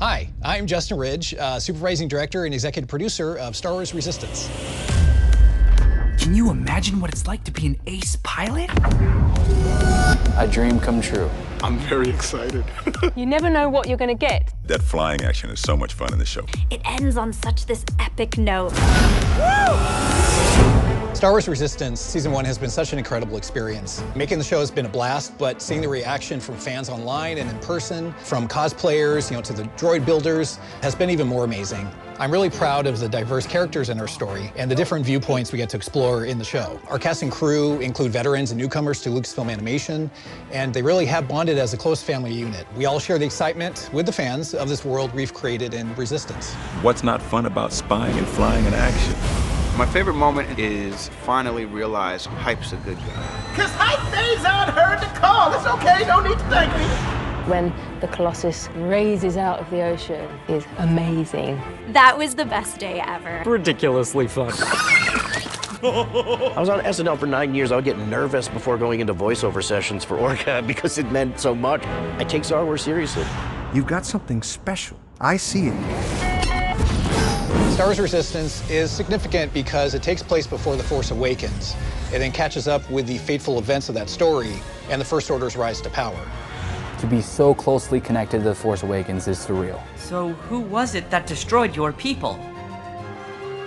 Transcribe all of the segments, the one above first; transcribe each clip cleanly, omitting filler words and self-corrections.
Hi, I'm Justin Ridge, supervising director and executive producer of Star Wars Resistance. Can you imagine what it's like to be an ace pilot? A dream come true. I'm very excited. You never know what you're going to get. That flying action is so much fun in the show. It ends on such this epic note. Star Wars Resistance Season 1 has been such an incredible experience. Making the show has been a blast, but seeing the reaction from fans online and in person, from cosplayers, to the droid builders, has been even more amazing. I'm really proud of the diverse characters in our story and the different viewpoints we get to explore in the show. Our cast and crew include veterans and newcomers to Lucasfilm Animation, and they really have bonded as a close family unit. We all share the excitement with the fans of this world we've created in Resistance. What's not fun about spying and flying in action? My favorite moment is finally realize Hype's a good guy. Cause Hype Bay's unheard the call. It's okay, no need to thank me. When the Colossus raises out of the ocean is amazing. That was the best day ever. Ridiculously fun. I was on SNL for 9 years. I would get nervous before going into voiceover sessions for Orca because it meant so much. I take Star Wars seriously. You've got something special. I see it. Star Wars Resistance is significant because it takes place before The Force Awakens. It then catches up with the fateful events of that story and the First Order's rise to power. To be so closely connected to The Force Awakens is surreal. So who was it that destroyed your people?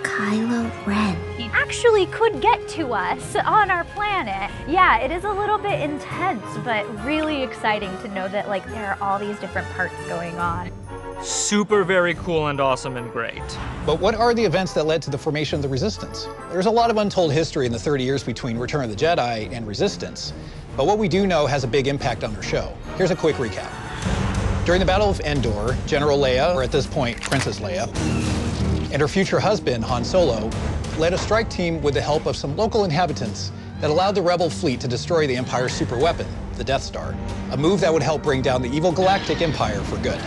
Kylo Ren. He actually could get to us on our planet. Yeah, it is a little bit intense, but really exciting to know that there are all these different parts going on. Super very cool and awesome and great. But what are the events that led to the formation of the Resistance? There's a lot of untold history in the 30 years between Return of the Jedi and Resistance, but what we do know has a big impact on our show. Here's a quick recap. During the Battle of Endor, General Leia, or at this point, Princess Leia, and her future husband, Han Solo, led a strike team with the help of some local inhabitants that allowed the Rebel fleet to destroy the Empire's superweapon, the Death Star, a move that would help bring down the evil Galactic Empire for good.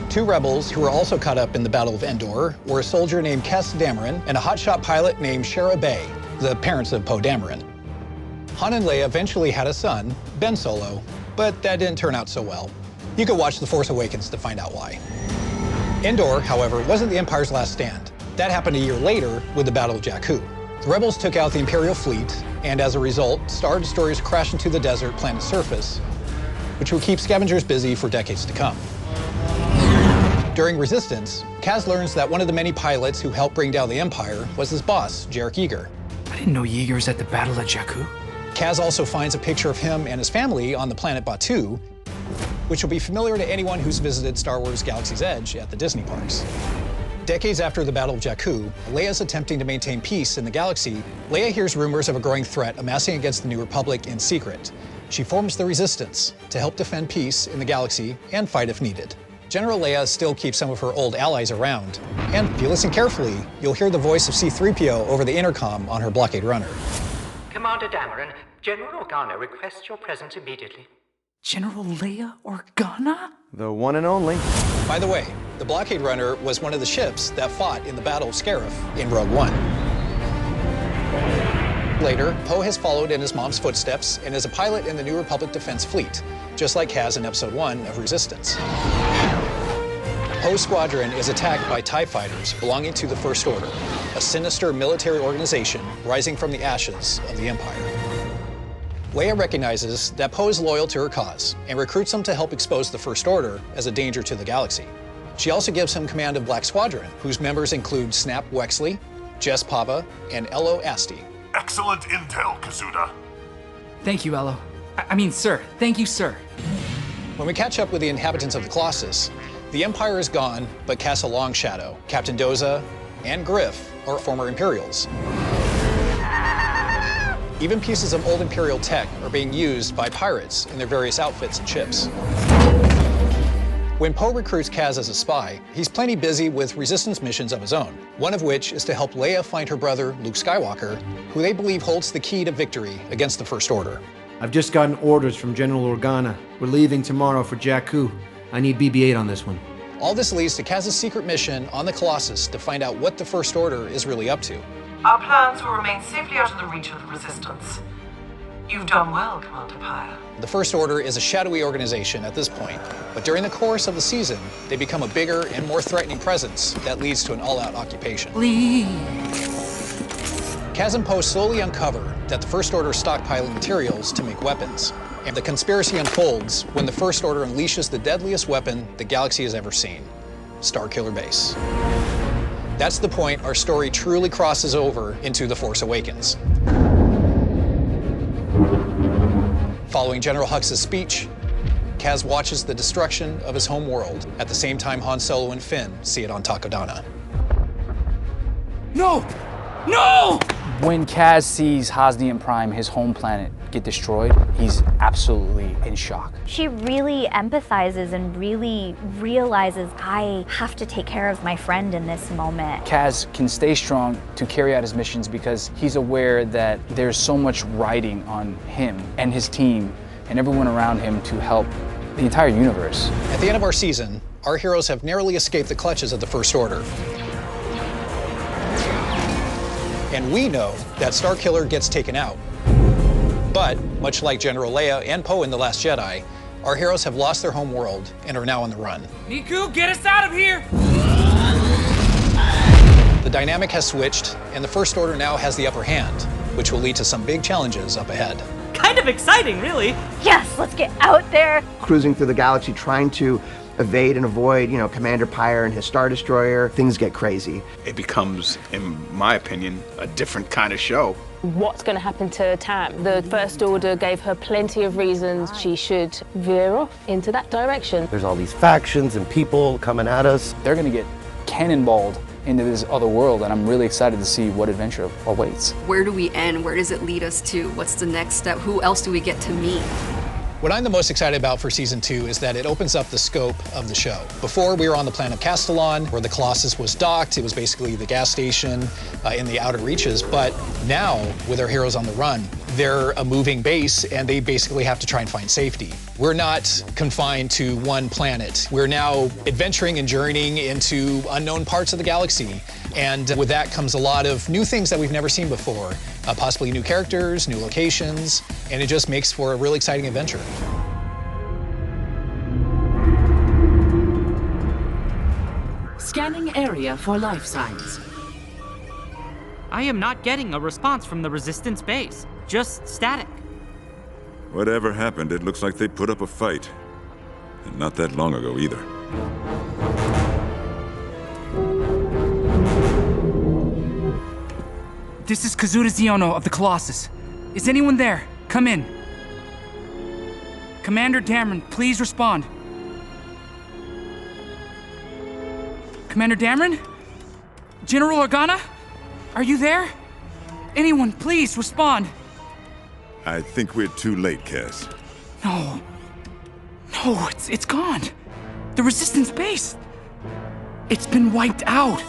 Two rebels who were also caught up in the Battle of Endor were a soldier named Kes Dameron and a hotshot pilot named Shara Bay, the parents of Poe Dameron. Han and Leia eventually had a son, Ben Solo, but that didn't turn out so well. You could watch The Force Awakens to find out why. Endor, however, wasn't the Empire's last stand. That happened a year later with the Battle of Jakku. The rebels took out the Imperial fleet, and as a result, Star Destroyers crashed into the desert planet's surface, which would keep scavengers busy for decades to come. During Resistance, Kaz learns that one of the many pilots who helped bring down the Empire was his boss, Jarek Yeager. I didn't know Yeager was at the Battle of Jakku. Kaz also finds a picture of him and his family on the planet Batuu, which will be familiar to anyone who's visited Star Wars Galaxy's Edge at the Disney parks. Decades after the Battle of Jakku, Leia's attempting to maintain peace in the galaxy. Leia hears rumors of a growing threat amassing against the New Republic in secret. She forms the Resistance to help defend peace in the galaxy and fight if needed. General Leia still keeps some of her old allies around, and if you listen carefully, you'll hear the voice of C-3PO over the intercom on her blockade runner. Commander Dameron, General Organa requests your presence immediately. General Leia Organa? The one and only. By the way, the blockade runner was one of the ships that fought in the Battle of Scarif in Rogue One. Later, Poe has followed in his mom's footsteps and is a pilot in the New Republic Defense Fleet, just like Kaz in Episode 1 of Resistance. Poe's squadron is attacked by TIE fighters belonging to the First Order, a sinister military organization rising from the ashes of the Empire. Leia recognizes that Poe is loyal to her cause and recruits him to help expose the First Order as a danger to the galaxy. She also gives him command of Black Squadron, whose members include Snap Wexley, Jess Pava, and Ello Asti. Excellent intel, Kazuda. Thank you, Ello. I mean, sir. Thank you, sir. When we catch up with the inhabitants of the Colossus, the Empire is gone, but casts a long shadow. Captain Doza and Griff are former Imperials. Even pieces of old Imperial tech are being used by pirates in their various outfits and ships. When Poe recruits Kaz as a spy, he's plenty busy with Resistance missions of his own, one of which is to help Leia find her brother, Luke Skywalker, who they believe holds the key to victory against the First Order. I've just gotten orders from General Organa. We're leaving tomorrow for Jakku. I need BB-8 on this one. All this leads to Kaz's secret mission on the Colossus to find out what the First Order is really up to. Our plans will remain safely out of the reach of the Resistance. You've done well, Commander Pyre. The First Order is a shadowy organization at this point, but during the course of the season, they become a bigger and more threatening presence that leads to an all-out occupation. Please. Kaz and Poe slowly uncover that the First Order is stockpiling materials to make weapons. And the conspiracy unfolds when the First Order unleashes the deadliest weapon the galaxy has ever seen, Starkiller Base. That's the point our story truly crosses over into The Force Awakens. Following General Hux' speech, Kaz watches the destruction of his home world at the same time Han Solo and Finn see it on Takodana. No! No! When Kaz sees Hosnian Prime, his home planet, get destroyed, he's absolutely in shock. She really empathizes and really realizes, I have to take care of my friend in this moment. Kaz can stay strong to carry out his missions because he's aware that there's so much riding on him and his team and everyone around him to help the entire universe. At the end of our season, our heroes have narrowly escaped the clutches of the First Order. And we know that Starkiller gets taken out. But, much like General Leia and Poe in The Last Jedi, our heroes have lost their home world and are now on the run. Niku, get us out of here! The dynamic has switched, and the First Order now has the upper hand, which will lead to some big challenges up ahead. Kind of exciting, really. Yes, let's get out there. Cruising through the galaxy, trying to evade and avoid, Commander Pyre and his Star Destroyer, things get crazy. It becomes, in my opinion, a different kind of show. What's going to happen to Tam? The First Order gave her plenty of reasons she should veer off into that direction. There's all these factions and people coming at us. They're gonna get cannonballed into this other world, and I'm really excited to see what adventure awaits. Where do we end? Where does it lead us to? What's the next step? Who else do we get to meet? What I'm the most excited about for season 2 is that it opens up the scope of the show. Before, we were on the planet Castellon, where the Colossus was docked. It was basically the gas station in the outer reaches. But now, with our heroes on the run, they're a moving base, and they basically have to try and find safety. We're not confined to one planet. We're now adventuring and journeying into unknown parts of the galaxy. And with that comes a lot of new things that we've never seen before, possibly new characters, new locations, and it just makes for a really exciting adventure. Scanning area for life signs. I am not getting a response from the Resistance base. Just static. Whatever happened, it looks like they put up a fight. And not that long ago either. This is Kazuda Xiono of the Colossus. Is anyone there? Come in. Commander Dameron, please respond. Commander Dameron? General Organa? Are you there? Anyone, please respond. I think we're too late, Kaz. No. No, it's gone. The Resistance base. It's been wiped out.